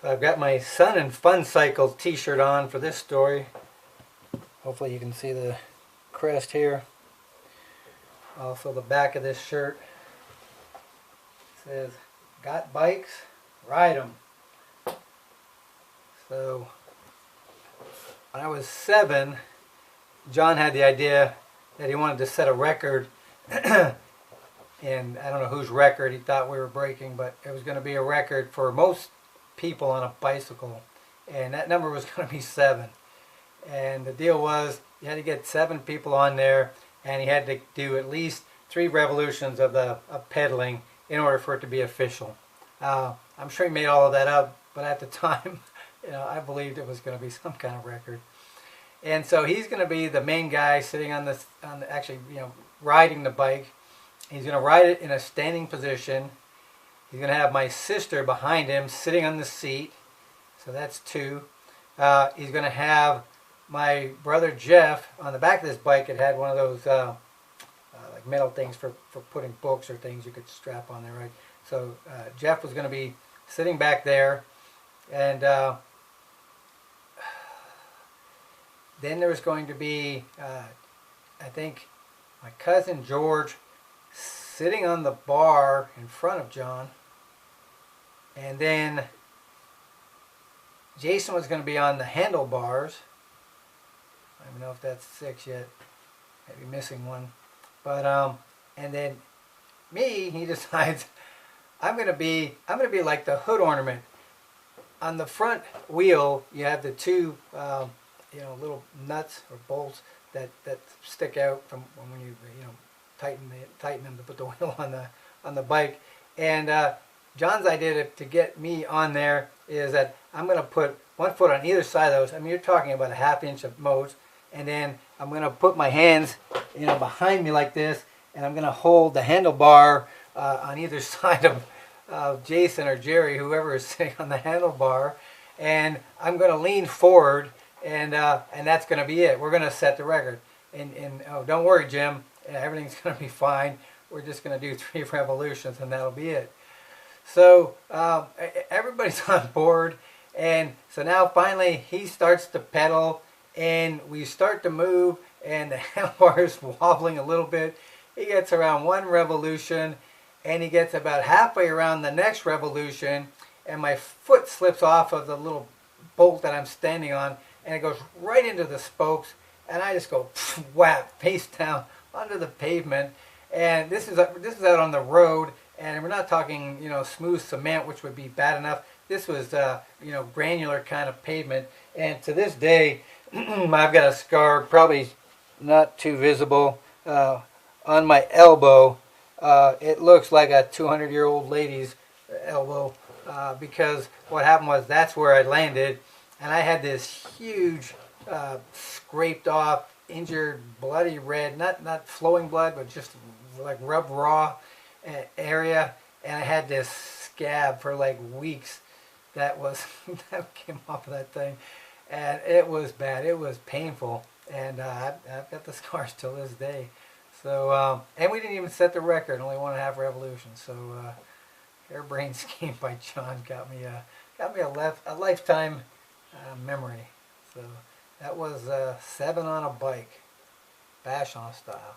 So I've got my Sun and Fun Cycle t-shirt on for this story. Hopefully you can see the crest here. Also the back of this shirt says, "Got bikes? Ride 'em." So when I was 7, John had the idea that he wanted to set a record. And I don't know whose record he thought we were breaking, but it was going to be a record for most people on a bicycle. And that number was going to be 7. And the deal was you had to get 7 people on there, and he had to do at least 3 revolutions of pedaling in order for it to be official. I'm sure he made all of that up, but at the time, I believed it was going to be some kind of record. And so he's going to be the main guy sitting on actually, riding the bike. He's going to ride it in a standing position. He's going to have my sister behind him sitting on the seat. So that's 2. He's going to have my brother Jeff on the back of this bike. It had one of those like metal things for putting books or things you could strap on there, right? So Jeff was going to be sitting back there. And then there was going to be, I think, my cousin George sitting on the bar in front of John. And then Jason was going to be on the handlebars. I don't even know if that's 6 yet. Maybe missing one. But and then me, he decides I'm going to be like the hood ornament. On the front wheel, you have the 2 little nuts or bolts that stick out from when you tighten them to put the wheel on the bike. And John's idea to get me on there is that I'm going to put 1 foot on either side of those. I mean, you're talking about a 1/2 inch at most. And then I'm going to put my hands, behind me like this, and I'm going to hold the handlebar on either side of Jason or Jerry, whoever is sitting on the handlebar, and I'm going to lean forward, and that's going to be it. We're going to set the record. And oh, don't worry, Jim. Everything's going to be fine. We're just going to do 3 revolutions, and that'll be it. So everybody's on board, and so now finally he starts to pedal, and we start to move, and the handlebar is wobbling a little bit. He gets around 1 revolution, and he gets about halfway around the next revolution, and my foot slips off of the little bolt that I'm standing on, and it goes right into the spokes, and I just go whap, face down onto the pavement. And this is out on the road, and we're not talking smooth cement, which would be bad enough. This was granular kind of pavement, and to this day I've got a scar, probably not too visible, on my elbow. It looks like a 200-year-old lady's elbow, because what happened was that's where I landed, and I had this huge scraped off, injured, bloody red, not flowing blood, but just like rubbed raw area, and I had this scab for like weeks that came off of that thing, and it was bad. It was painful, and I've got the scars till this day. So and we didn't even set the record, only 1.5 revolutions. So harebrained scheme by John got me a lifetime memory. So that was 7 on a bike, Vachon style.